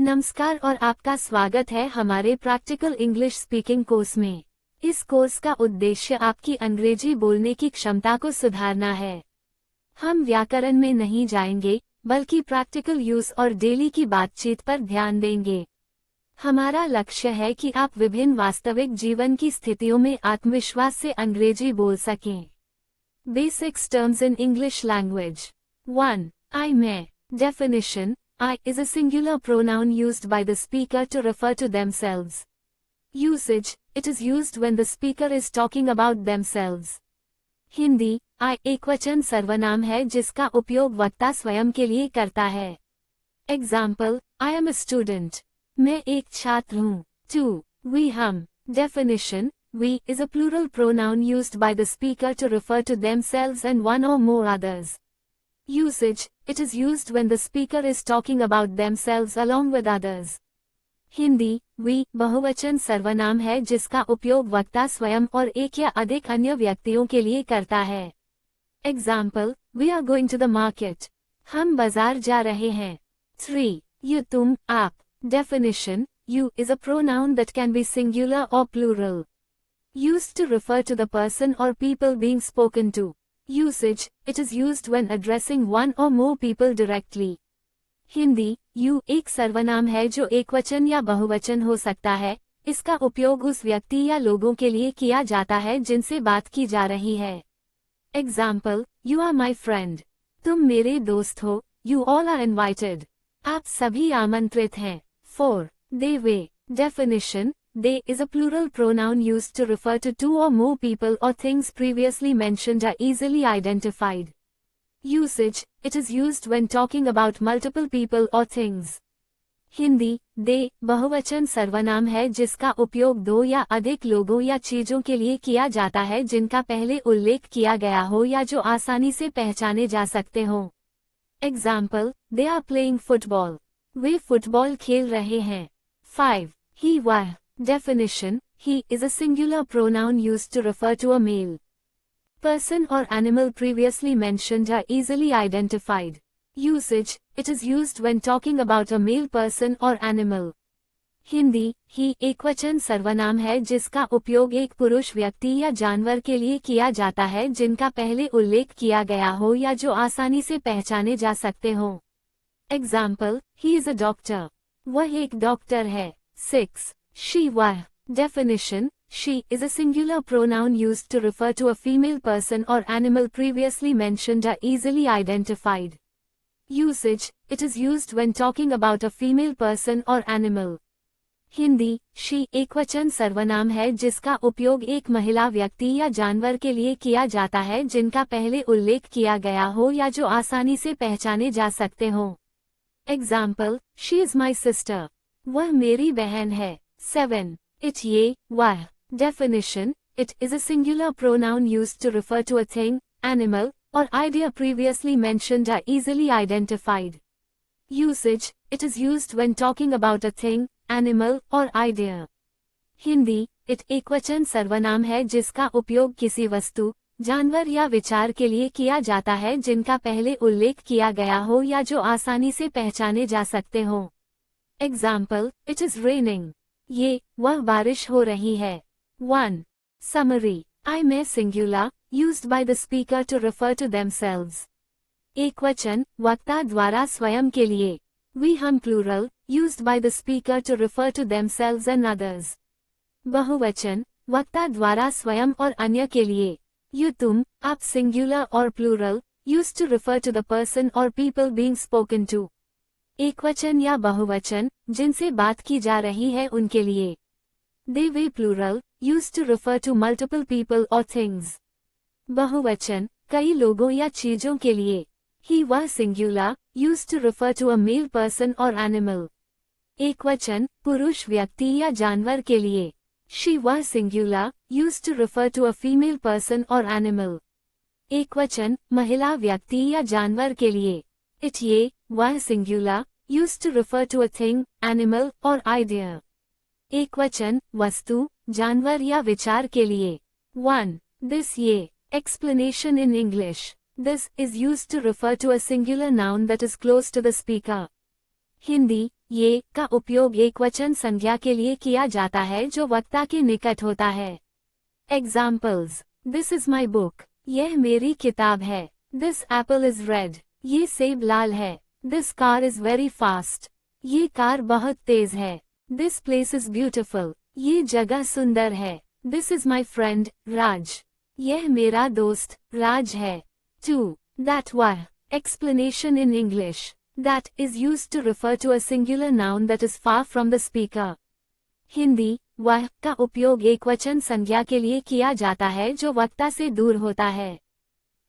नमस्कार और आपका स्वागत है हमारे प्रैक्टिकल इंग्लिश स्पीकिंग कोर्स में। इस कोर्स का उद्देश्य आपकी अंग्रेजी बोलने की क्षमता को सुधारना है। हम व्याकरण में नहीं जाएंगे, बल्कि प्रैक्टिकल यूज और डेली की बातचीत पर ध्यान देंगे। हमारा लक्ष्य है कि आप विभिन्न वास्तविक जीवन की स्थितियों में आत्मविश्वास से अंग्रेजी बोल सकें। Basics terms in English language. 1. I मैं। Definition: I is a singular pronoun used by the speaker to refer to themselves. Usage: it is used when the speaker is talking about themselves. Hindi: I एकवचन सर्वनाम है जिसका उपयोग वक्ता स्वयं के लिए करता है। Example: I am a student. मैं एक छात्र हूँ। 2. We हम। Definition: we is a plural pronoun used by the speaker to refer to themselves and one or more others. Usage: it is used when the speaker is talking about themselves along with others. Hindi: we बहुवचन सर्वनाम है जिसका उपयोग वक्ता स्वयं और एक या अधिक अन्य व्यक्तियों के लिए करता है। Example: we are going to the market. हम बाजार जा रहे हैं। 3. You तुम आप। Definition: you is a pronoun that can be singular or plural. Used to refer to the person or people being spoken to. Usage: it is used when addressing one or more people directly. Hindi: you एक सर्वनाम है जो एकवचन या बहुवचन हो सकता है। इसका उपयोग उस व्यक्ति या लोगों के लिए किया जाता है जिनसे बात की जा रही है। Example: you are my friend. तुम मेरे दोस्त हो। You all are invited. आप सभी आमंत्रित हैं। 4. They way. Definition: they is a plural pronoun used to refer to two or more people or things previously mentioned are easily identified. Usage: it is used when talking about multiple people or things. Hindi: they बहुवचन सर्वनाम है जिसका उपयोग दो या अधिक लोगों या चीजों के लिए किया जाता है जिनका पहले उल्लेख किया गया हो या जो आसानी से पहचाने जा सकते हों। Example: they are playing football. Way football खेल रहे हैं। 5. He वह। Definition: he is a singular pronoun used to refer to a male person or animal previously mentioned are easily identified. Usage: it is used when talking about a male person or animal. Hindi: he एकवचन सर्वनाम है जिसका उपयोग एक पुरुष व्यक्ति या जानवर के लिए किया जाता है जिनका पहले उल्लेख किया गया हो या जो आसानी से पहचाने जा सकते हों। Example: he is a doctor. वह एक डॉक्टर है। 6. She वह। Definition: she is a singular pronoun used to refer to a female person or animal previously mentioned are easily identified. Usage: it is used when talking about a female person or animal. Hindi: she एकवचन सर्वनाम है जिसका उपयोग एक महिला व्यक्ति या जानवर के लिए किया जाता है जिनका पहले उल्लेख किया गया हो या जो आसानी से पहचाने जा सकते हों। Example: she is my sister. वह मेरी बहन है। 7. It ये वह। Definition: it is a singular pronoun used to refer to a thing, animal, or idea previously mentioned are easily identified. Usage: it is used when talking about a thing, animal, or idea. Hindi: it एकवचन सर्वनाम है जिसका उपयोग किसी वस्तु, जानवर या विचार के लिए किया जाता है जिनका पहले उल्लेख किया गया हो या जो आसानी से पहचाने जा सकते हों। Example: it is raining. ये वह बारिश हो रही है। 1. Summary: I में singular, used by the speaker to refer to themselves. एकवचन, वक्ता द्वारा स्वयं के लिए। We हम plural, used by the speaker to refer to themselves and others. बहुवचन, वक्ता द्वारा स्वयं और अन्य के लिए। You तुम, आप singular और plural, used to refer to the person or people being spoken to. एकवचन या बहुवचन, जिनसे बात की जा रही है उनके लिए। They way plural, used to refer to multiple people or things. बहुवचन, कई लोगों या चीजों के लिए। He वह singular, used to refer to a male person or animal. एकवचन, पुरुष व्यक्ति या जानवर के लिए। She वह singular, used to refer to a female person or animal. एकवचन, महिला व्यक्ति या जानवर के लिए। It ये वह singular, used to refer to a thing, animal, or idea. एकवचन, वस्तु, जानवर या विचार के लिए। 1. This ये। Explanation in English. This is used to refer to a singular noun that is close to the speaker. Hindi: ये का उपयोग एकवचन संज्ञा के लिए किया जाता है जो वक्ता के निकट होता है। Examples: this is my book, यह मेरी किताब है। दिस एप्पल इज रेड, ये सेब लाल है। This car is very fast, ये कार बहुत तेज है। दिस प्लेस इज ब्यूटिफुल, ये जगह सुंदर है। दिस इज माई फ्रेंड राज, यह मेरा दोस्त राज है। 2. That why. Explanation in English. That is used to refer to a singular noun that is far from the speaker. Hindi: वह का उपयोग एकवचन संज्ञा के लिए किया जाता है जो वक्ता से दूर होता है।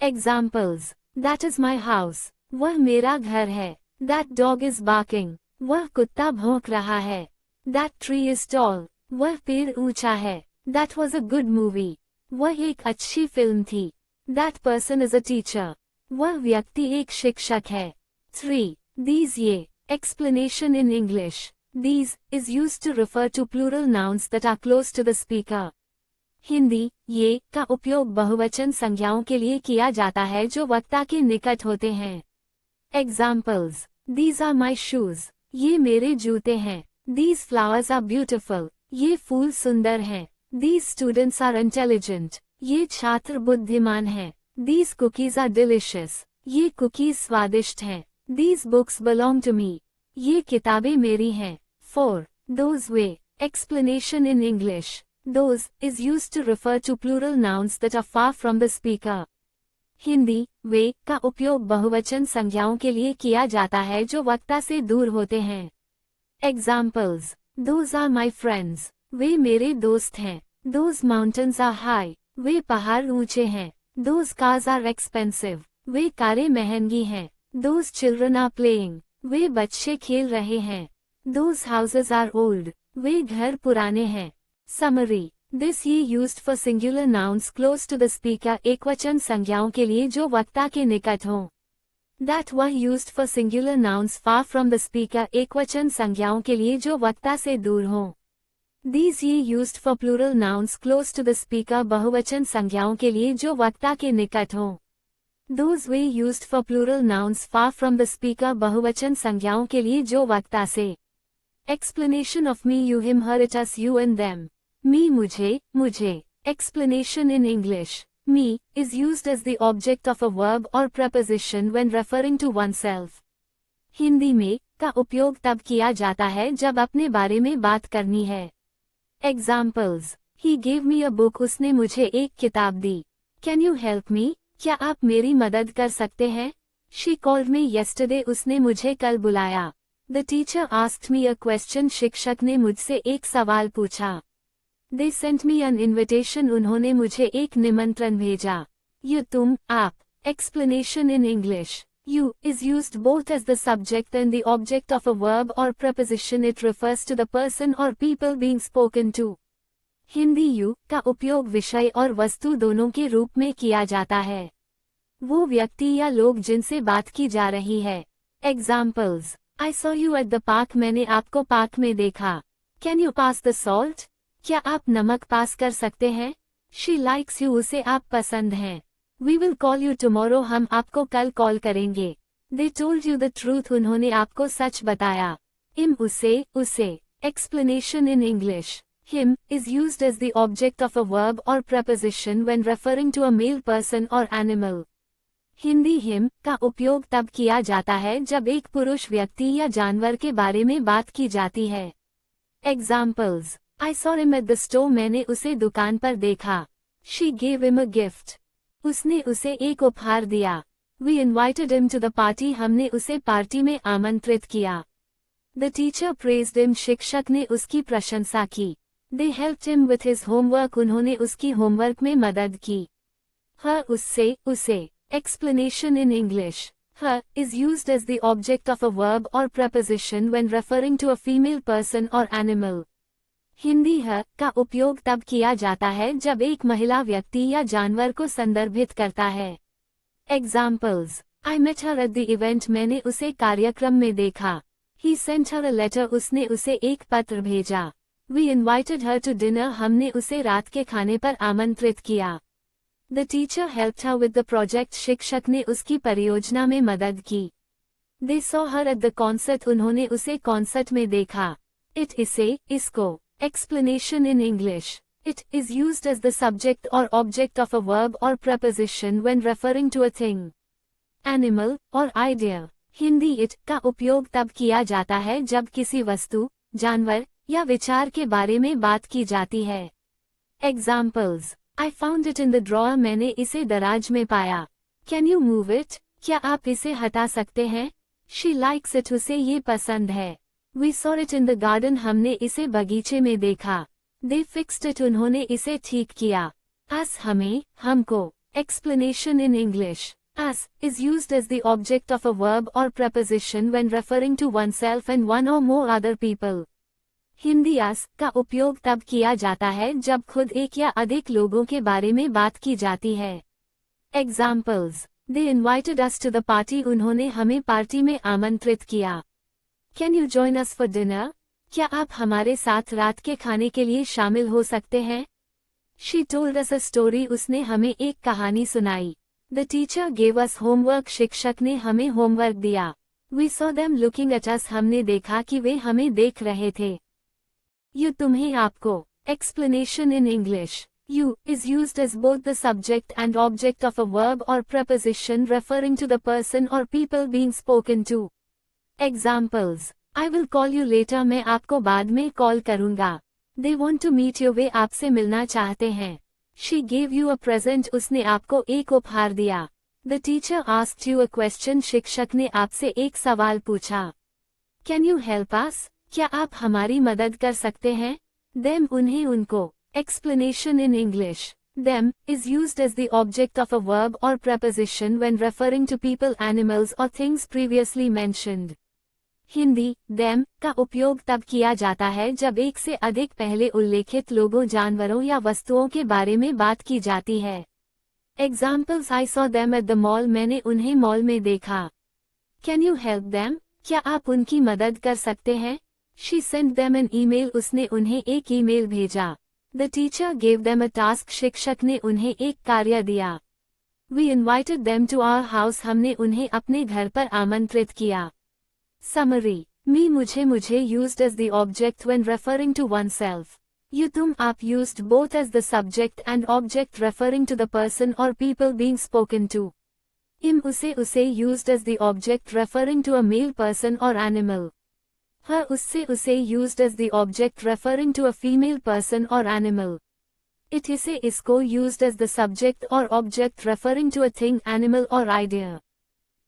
Examples: That is my house, वह मेरा घर है। That dog is barking, वह कुत्ता भौंक रहा है। That tree is tall, वह पेड़ ऊंचा है। That was a good movie, वह एक अच्छी फिल्म थी। That person is a teacher, वह व्यक्ति एक शिक्षक है। 3. These ये explanation in English. These is used to refer to plural nouns that are close to the speaker. Hindi: ये का उपयोग बहुवचन संज्ञाओं के लिए किया जाता है जो वक्ता के निकट होते हैं। Examples: These are my shoes, ये मेरे जूते हैं। These flowers are beautiful, ये फूल सुंदर हैं। These students are intelligent, ये छात्र बुद्धिमान हैं। These cookies are delicious, ये कुकीज स्वादिष्ट हैं। These books belong to me, ये किताबें मेरी हैं। 4. Those way. Explanation in English. Those is used to refer to plural nouns that are far from the speaker. Hindi: वे का उपयोग बहुवचन संज्ञाओं के लिए किया जाता है जो वक्ता से दूर होते हैं। Examples: Those are my friends, वे मेरे दोस्त हैं। Those mountains are high, वे पहाड़ ऊंचे हैं। Those cars are expensive, वे कारें महंगी हैं। Those children are playing, वे बच्चे खेल रहे हैं। Those houses are old, वे घर पुराने हैं। Summary: This ye used for singular nouns close to the speaker एकवचन संज्ञाओं के लिए जो वक्ता के निकट हों। That were used for singular nouns far from the speaker एकवचन संज्ञाओं के लिए जो वक्ता से दूर हों। These ye used for plural nouns close to the speaker बहुवचन संज्ञाओं के लिए जो वक्ता के निकट हों। Those were used for plural nouns far from the speaker बहुवचन संज्ञाओं के लिए जो वक्ता से। Explanation of me you him her it us you and them. Me मुझे, मुझे। Explanation in English. Me is used as the object of a verb or preposition when referring to oneself. Hindi में का उपयोग तब किया जाता है जब अपने बारे में बात करनी है। Examples: He gave me a book, उसने मुझे एक किताब दी। Can you help me? क्या आप मेरी मदद कर सकते हैं? She called me yesterday, उसने मुझे कल बुलाया। The teacher asked me a question, शिक्षक ने मुझसे एक सवाल पूछा। They sent me an invitation, उन्होंने मुझे एक निमंत्रण भेजा। You तुम, आप। Explanation in English. You is used both as the subject and the object of a verb or preposition. It refers to the person or people being spoken to. Hindi: you का उपयोग विषय और वस्तु दोनों के रूप में किया जाता है। वो व्यक्ति या लोग जिनसे बात की जा रही है। Examples: I saw you at the park, मैंने आपको पार्क में देखा। Can you pass the salt? क्या आप नमक पास कर सकते हैं? She likes you, उसे आप पसंद हैं। We will call you tomorrow, हम आपको कल कॉल करेंगे। They told you the truth, उन्होंने आपको सच बताया। Him उसे, उसे। Explanation in English. Him is used as the object of a verb or preposition when referring to a male person or animal. Hindi: him का उपयोग तब किया जाता है जब एक पुरुष व्यक्ति या जानवर के बारे में बात की जाती है। Examples: I saw him at the store, मैंने उसे दुकान पर देखा। She gave him a gift. उसने उसे एक उपहार दिया। We invited him to the party, हमने उसे पार्टी में आमंत्रित किया। The teacher praised him, शिक्षक ने उसकी प्रशंसा की। They helped him with his homework, उन्होंने उसकी होमवर्क में मदद की। Her उससे, उसे। Explanation in English. Her is used as the object of a verb or preposition when referring to a female person or animal. Hindi: है का उपयोग तब किया जाता है जब एक महिला व्यक्ति या जानवर को संदर्भित करता है। Examples: I met her at the event, मैंने उसे कार्यक्रम में देखा। He sent her a letter, उसने उसे एक पत्र भेजा। We invited her to dinner, हमने उसे रात के खाने पर आमंत्रित किया। The teacher helped her with the project, शिक्षक ने उसकी परियोजना में मदद की। They saw her at the concert. उन्होंने उसे कॉन्सर्ट में देखा. It इसे, इसको. Explanation in English. It is used as the subject or object of a verb or preposition when referring to a thing, animal or idea. Hindi it का उपयोग तब किया जाता है जब किसी वस्तु, जानवर या विचार के बारे में बात की जाती है. Examples. I found it in the drawer. मैंने इसे दराज में पाया. Can you move it? क्या आप इसे हटा सकते हैं? She likes it. उसे ये पसंद है. We saw it in the garden. हमने इसे बगीचे में देखा. They fixed it. उन्होंने इसे ठीक किया. Us हमें, हमको. Explanation in English. Us is used as the object of a verb or preposition when referring to oneself and one or more other people. Hindi us का उपयोग तब किया जाता है जब खुद एक या अधिक लोगों के बारे में बात की जाती है. Examples. They invited us to the party. उन्होंने हमें पार्टी में आमंत्रित किया. Can you join us for dinner? क्या आप हमारे साथ रात के खाने के लिए शामिल हो सकते हैं? She told us a story. उसने हमें एक कहानी सुनाई. The teacher gave us homework. शिक्षक ने हमें होमवर्क दिया. We saw them looking at us. हमने देखा कि वे हमें देख रहे थे. You तुम्हें आपको. Explanation in English. You is used as both the subject and object of a verb or preposition referring to the person or people being spoken to. Examples. I will call you later. मैं आपको बाद में call करूंगा. They want to meet you. वे आपसे मिलना चाहते हैं. She gave you a present. उसने आपको एक उपहार दिया. The teacher asked you a question. शिक्षक ने आपसे एक सवाल पूछा. Can you help us? क्या आप हमारी मदद कर सकते हैं? Them उन्हें उनको. Explanation in English. Them is used as the object of a verb or preposition when referring to people, animals or things previously mentioned. Hindi them का उपयोग तब किया जाता है जब एक से अधिक पहले उल्लेखित लोगों, जानवरों या वस्तुओं के बारे में बात की जाती है. Examples. I saw them at the mall. मैंने उन्हें मॉल में देखा. Can you help them? क्या आप उनकी मदद कर सकते हैं? She sent them an email. उसने उन्हें एक ईमेल भेजा. The teacher gave them a task. शिक्षक ने उन्हें एक कार्य दिया. We invited them to our house. हमने उन्हें अपने घर पर आमंत्रित किया. Summary. Me मुझे used as the object when referring to oneself. You तुम आप used both as the subject and object referring to the person or people being spoken to. Im उसे used as the object referring to a male person or animal. Her उससे used as the object referring to a female person or animal. It इसे इसको used as the subject or object referring to a thing, animal or idea.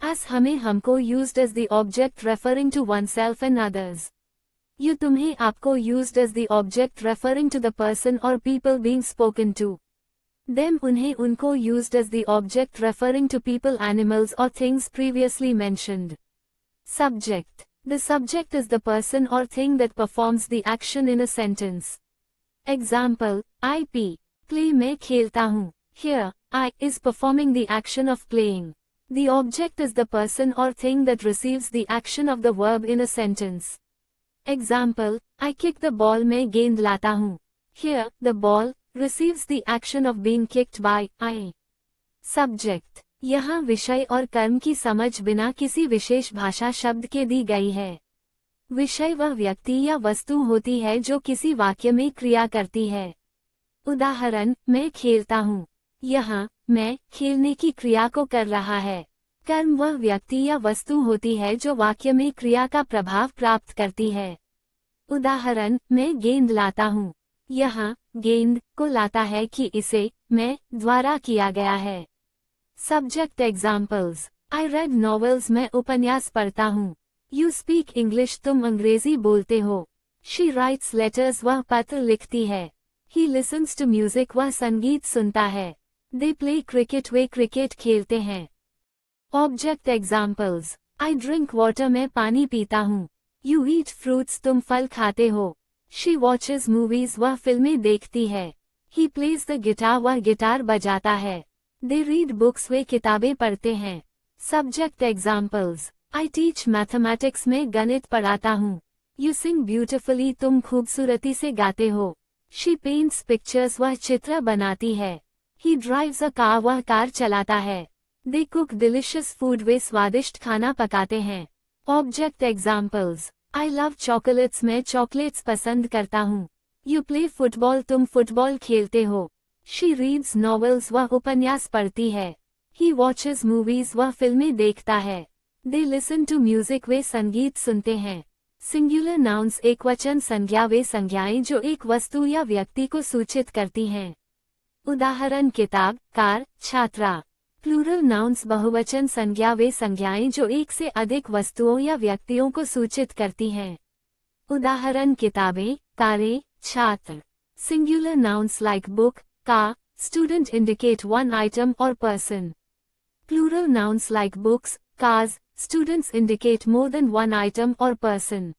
As हमें हमको used as the object referring to oneself and others. You तुम्हें आपको used as the object referring to the person or people being spoken to. Them उन्हें उनको used as the object referring to people, animals or things previously mentioned. Subject. The subject is the person or thing that performs the action in a sentence. Example. I play मैं खेलता हूँ. Here, I is performing the action of playing. The object is the person or thing that receives the action of the verb in a sentence. Example. I kick the ball. मैं गेंद लाता हूँ. Here, the ball receives the action of being kicked by I. Subject. यहाँ विषय और कर्म की समझ बिना किसी विशेष भाषा शब्द के दी गई है. विषय वह व्यक्ति या वस्तु होती है जो किसी वाक्य में क्रिया करती है. उदाहरण. मैं खेलता हूँ. यहाँ मैं खेलने की क्रिया को कर रहा है. कर्म वह व्यक्ति या वस्तु होती है जो वाक्य में क्रिया का प्रभाव प्राप्त करती है. उदाहरण. मैं गेंद लाता हूँ. यहाँ गेंद को लाता है कि इसे मैं द्वारा किया गया है. Subject examples. I read novels. मैं उपन्यास पढ़ता हूँ. You speak English. तुम अंग्रेजी बोलते हो. She writes letters. वह पत्र लिखती है. He listens to music. वह संगीत सुनता है. They play cricket. Way cricket खेलते हैं. Object examples. I drink water. मैं पानी पीता हूँ. You eat fruits. तुम फल खाते हो. She watches movies. वह फिल्में देखती है. He plays the guitar. वह गिटार बजाता है. They read books. वे किताबें पढ़ते हैं. Subject examples. I teach mathematics. मैं गणित पढ़ाता हूँ. You sing beautifully. तुम खूबसूरती से गाते हो. She paints pictures. वह चित्र बनाती है. He drives a car. वह कार चलाता है. They cook delicious food. वे स्वादिष्ट खाना पकाते हैं. Object examples. I love chocolates, मैं चॉकलेट्स पसंद करता हूँ। यू प्ले फुटबॉल, तुम फुटबॉल खेलते हो। शी रीड्स नॉवेल्स, वह उपन्यास पढ़ती है। ही वॉचेस मूवीज, वह फिल्में देखता है। दे लिसन टू म्यूजिक, वे संगीत सुनते हैं। सिंगुलर नाउन्स एकवचन संज्ञा, वे संज्ञाएं जो एक वस्तु या व्यक्ति को सूचित करती हैं। उदाहरण किताब, कार, छात्रा। प्लूरल नाउन्स बहुवचन संज्ञा, वे संज्ञाएं जो एक से अधिक वस्तुओं या व्यक्तियों को सूचित करती हैं। उदाहरण किताबें, कारें, छात्र। Singular nouns like book, car, student indicate one item or person. Plural nouns like books, cars, students indicate more than one item or person.